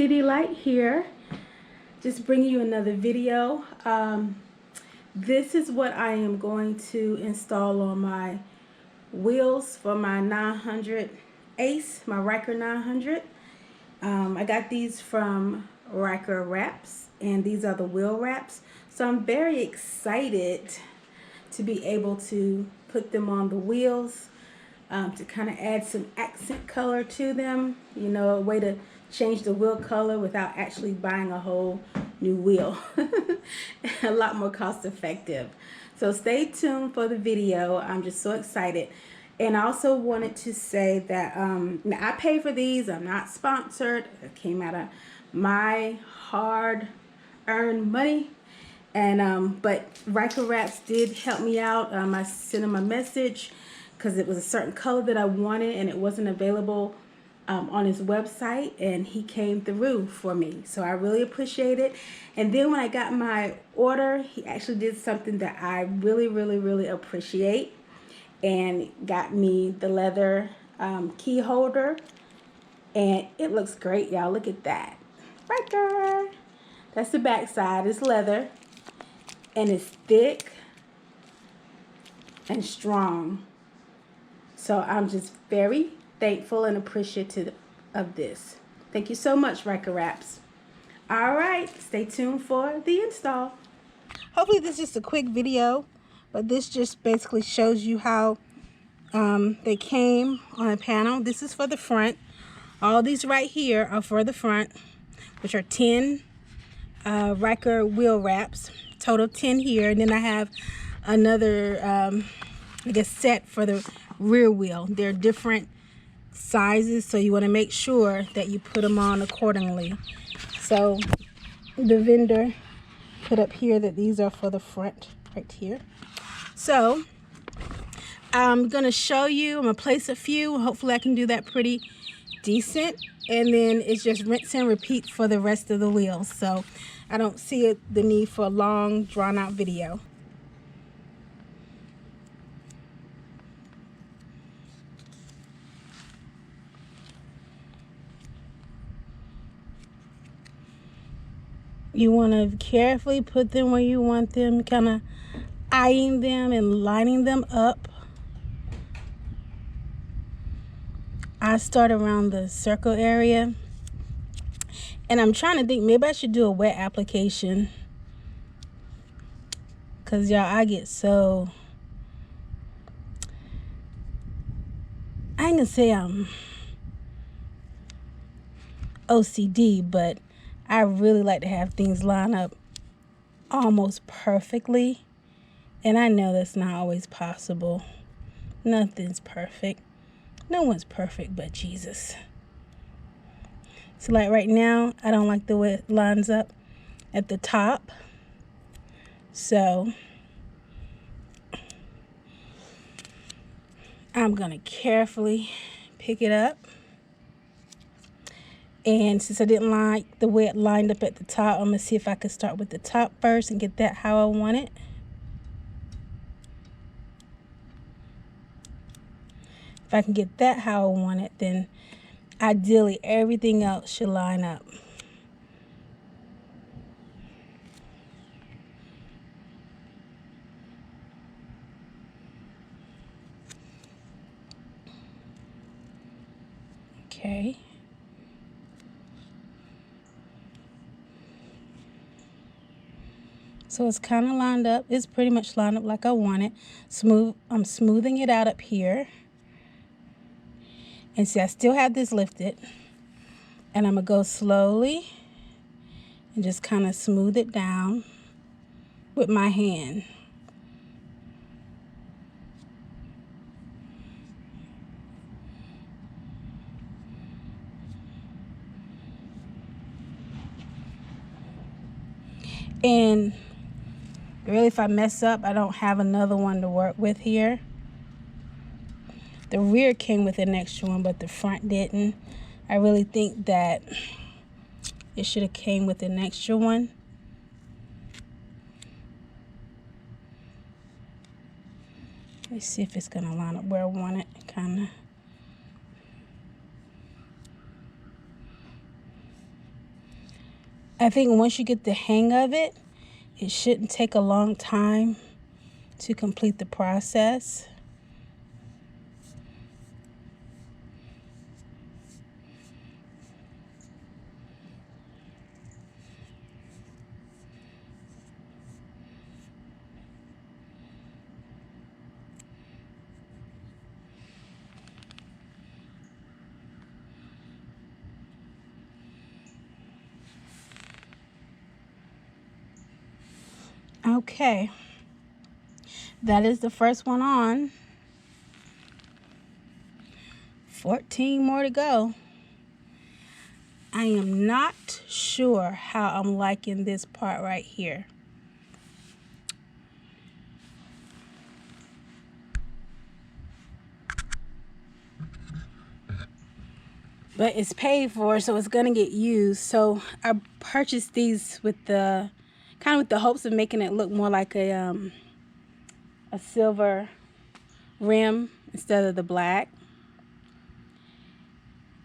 City Light here, just bringing you another video. This is what I am going to install on my wheels for my 900 Ace, my Ryker 900. I got these from Ryker Wraps, and these are the wheel wraps. So I'm very excited to be able to put them on the wheels, to kind of add some accent color to them. You know, a way to change the wheel color without actually buying a whole new wheel. A lot more cost effective. So stay tuned for the video. I'm just so excited. And I also wanted to say that I pay for these. I'm not sponsored. It came out of my hard-earned money. And but Ryker Wraps did help me out. I sent him a message because it was a certain color that I wanted and it wasn't available on his website, and he came through for me. So I really appreciate it. And then when I got my order, he actually did something that I really appreciate, and got me the leather key holder, and it looks great, y'all. Look at that. Ryker. That's the back side. It's leather, and it's thick and strong. So I'm just very thankful and appreciative of this. Thank you so much, Ryker Wraps. All right, stay tuned for the install. Hopefully this is just a quick video, but this just basically shows you how they came on a panel. This is for the front. All these right here are for the front, which are 10 Ryker Wheel Wraps. Total 10 here, and then I have another I guess set for the rear wheel. They're different sizes, so you want to make sure that you put them on accordingly. So the vendor put up here that these are for the front right here. So I'm gonna show you, I'm gonna place a few. Hopefully I can do that pretty decent, and then it's just rinse and repeat for the rest of the wheels. So I don't see the need for a long drawn out video. You want to carefully put them where you want them, kind of eyeing them and lining them up. I start around the circle area, and I'm trying to think, maybe I should do a wet application, because y'all, I get so, I ain't gonna say I'm OCD, but I really like to have things line up almost perfectly, and I know that's not always possible. Nothing's perfect. No one's perfect but Jesus. So like right now, I don't like the way it lines up at the top. So I'm gonna carefully pick it up. And since I didn't like the way it lined up at the top, I'm going to see if I can start with the top first and get that how I want it. If I can get that how I want it, then ideally everything else should line up. Okay. So it's kind of lined up. It's pretty much lined up like I want it. I'm smoothing it out up here. And see, I still have this lifted. And I'm going to go slowly and just kind of smooth it down with my hand. And really, if I mess up, I don't have another one to work with here. The rear came with an extra one, but the front didn't. I really think that it should have came with an extra one. Let's see if it's gonna line up where I want it, kind of. I think once you get the hang of it, it shouldn't take a long time to complete the process. Okay, that is the first one on. 14 more to go. I am not sure how I'm liking this part right here. But it's paid for, so it's gonna get used. So I purchased these with the with the hopes of making it look more like a silver rim instead of the black.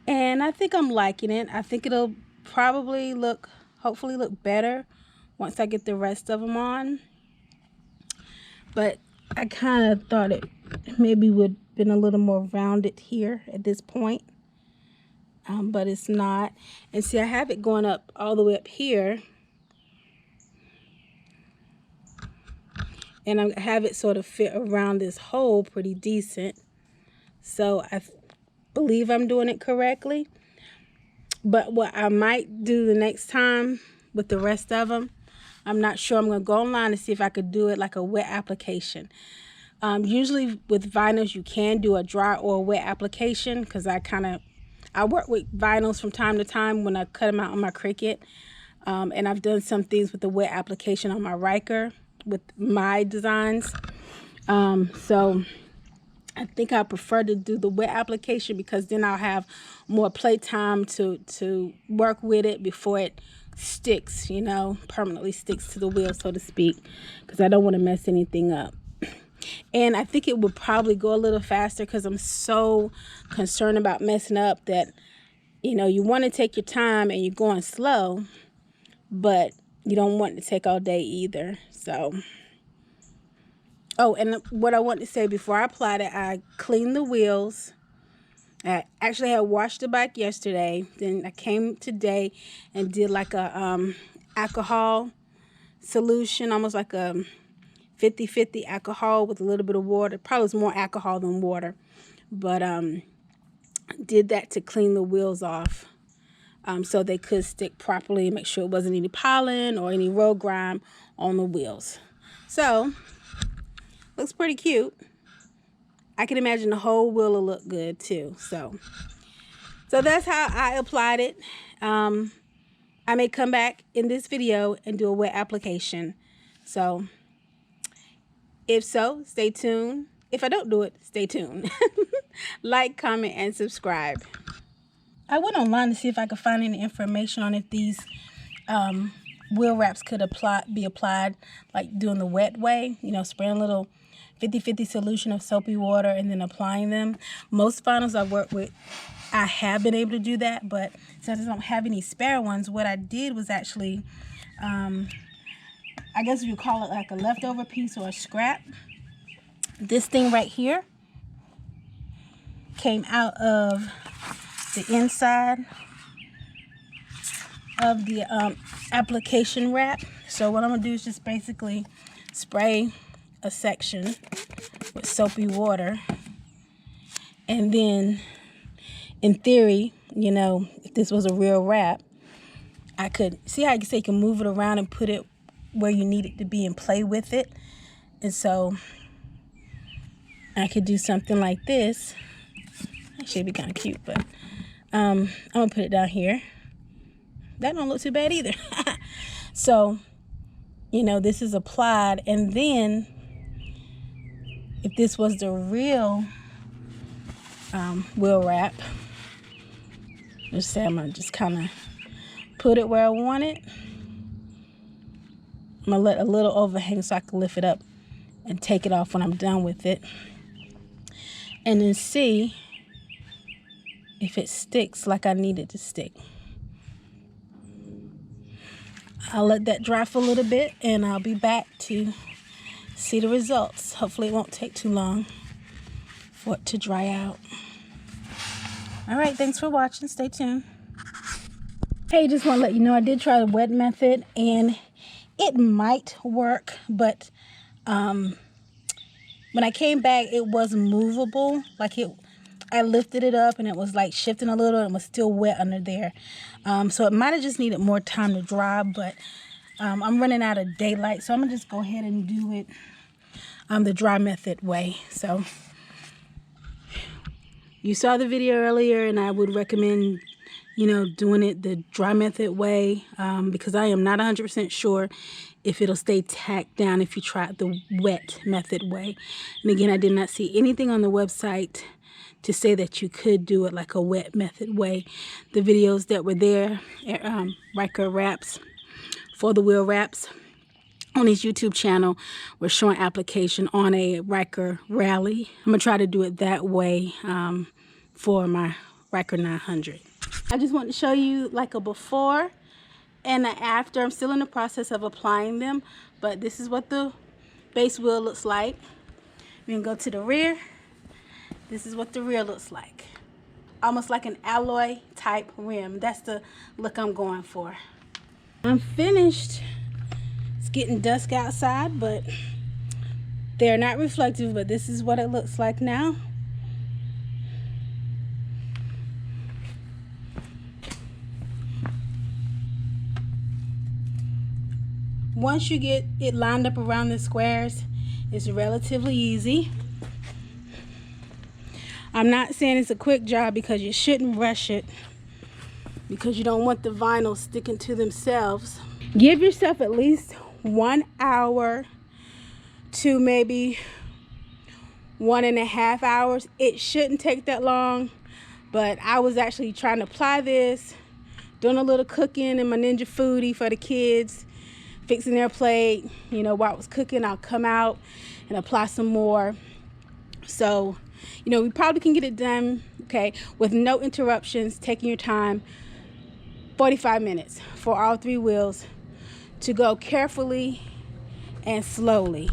And I think I'm liking it. I think it'll probably hopefully look better once I get the rest of them on. But I kind of thought it maybe would have been a little more rounded here at this point. But it's not. And see, I have it going up all the way up here. And I have it sort of fit around this hole pretty decent. So I believe I'm doing it correctly. But what I might do the next time with the rest of them, I'm not sure. I'm going to go online to see if I could do it like a wet application. Usually with vinyls, you can do a dry or a wet application because I work with vinyls from time to time when I cut them out on my Cricut. And I've done some things with the wet application on my Ryker with my designs. So I think I prefer to do the wet application because then I'll have more play time to work with it before it sticks, permanently sticks to the wheel, so to speak, because I don't want to mess anything up. And I think it would probably go a little faster because I'm so concerned about messing up that, you want to take your time and you're going slow, but you don't want it to take all day either. So, oh, and what I want to say before I applied it, I cleaned the wheels. I actually had washed the bike yesterday. Then I came today and did like a alcohol solution, almost like a 50-50 alcohol with a little bit of water. Probably was more alcohol than water, but did that to clean the wheels off. So they could stick properly and make sure it wasn't any pollen or any road grime on the wheels. So, looks pretty cute. I can imagine the whole wheel will look good too. So that's how I applied it. I may come back in this video and do a wet application. So, if so, stay tuned. If I don't do it, stay tuned. Like, comment, and subscribe. I went online to see if I could find any information on if these wheel wraps could be applied like doing the wet way, spraying a little 50-50 solution of soapy water and then applying them. Most vinyls I work with, I have been able to do that, but since I don't have any spare ones, what I did was actually, I guess you call it like a leftover piece or a scrap. This thing right here came out of the inside of the application wrap. So what I'm gonna do is just basically spray a section with soapy water, and then in theory, if this was a real wrap, I could see how you say you can move it around and put it where you need it to be and play with it. And so I could do something like this. Actually, it'd be kind of cute, but I'm gonna put it down here. That don't look too bad either. So, this is applied, and then if this was the real wheel wrap, let's say I'm gonna just kind of put it where I want it. I'm gonna let a little overhang so I can lift it up and take it off when I'm done with it, and then see if it sticks like I need it to stick. I'll let that dry for a little bit and I'll be back to see the results. Hopefully it won't take too long for it to dry out. All right, thanks for watching. Stay tuned. Hey, just want to let you know I did try the wet method and it might work, but when I came back, it was movable. Like I lifted it up and it was like shifting a little and it was still wet under there. So it might have just needed more time to dry, but I'm running out of daylight, so I'm gonna just go ahead and do it the dry method way. So you saw the video earlier and I would recommend, you know, doing it the dry method way because I am not 100% sure if it'll stay tacked down if you try it the wet method way. And again, I did not see anything on the website to say that you could do it like a wet method way. The videos that were there, Ryker wraps for the wheel wraps on his YouTube channel were showing application on a Ryker rally. I'm gonna try to do it that way for my Ryker 900. I just want to show you like a before and an after. I'm still in the process of applying them, but this is what the base wheel looks like. We can go to the rear. This is what the rear looks like. Almost like an alloy type rim. That's the look I'm going for. I'm finished. It's getting dusk outside, but they're not reflective, but this is what it looks like now. Once you get it lined up around the squares, it's relatively easy. I'm not saying it's a quick job because you shouldn't rush it because you don't want the vinyl sticking to themselves. Give yourself at least 1 hour to maybe 1.5 hours. It shouldn't take that long, but I was actually trying to apply this, doing a little cooking in my Ninja Foodie for the kids, fixing their plate. You know, while I was cooking, I'll come out and apply some more. So, you know, we probably can get it done, okay, with no interruptions, taking your time, 45 minutes for all 3 wheels to go carefully and slowly.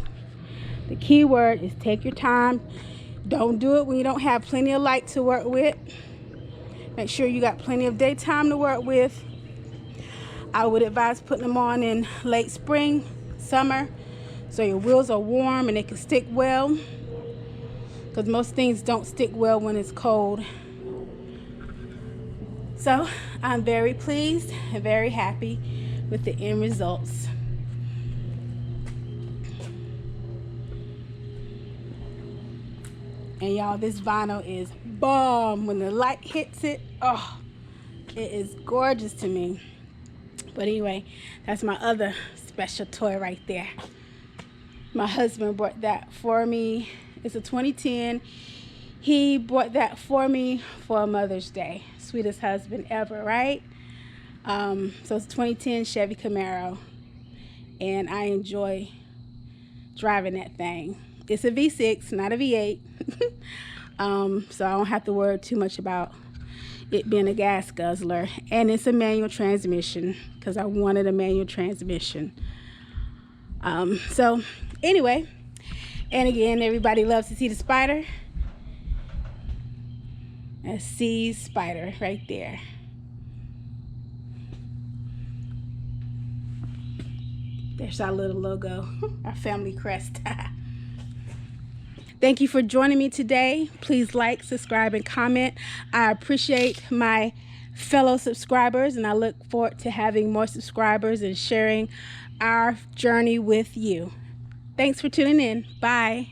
The key word is take your time. Don't do it when you don't have plenty of light to work with. Make sure you got plenty of daytime to work with. I would advise putting them on in late spring, summer, so your wheels are warm and they can stick well, because most things don't stick well when it's cold. So I'm very pleased and very happy with the end results. And y'all, this vinyl is bomb. When the light hits it, oh, it is gorgeous to me. But anyway, that's my other special toy right there. My husband bought that for me. It's a 2010. He bought that for me for Mother's Day. Sweetest husband ever, right? So it's a 2010 Chevy Camaro. And I enjoy driving that thing. It's a V6, not a V8. So I don't have to worry too much about it being a gas guzzler. And it's a manual transmission because I wanted a manual transmission. So anyway, and again, everybody loves to see the spider. A C spider right there. There's our little logo, our family crest. Thank you for joining me today. Please like, subscribe, and comment. I appreciate my fellow subscribers, and I look forward to having more subscribers and sharing our journey with you. Thanks for tuning in. Bye.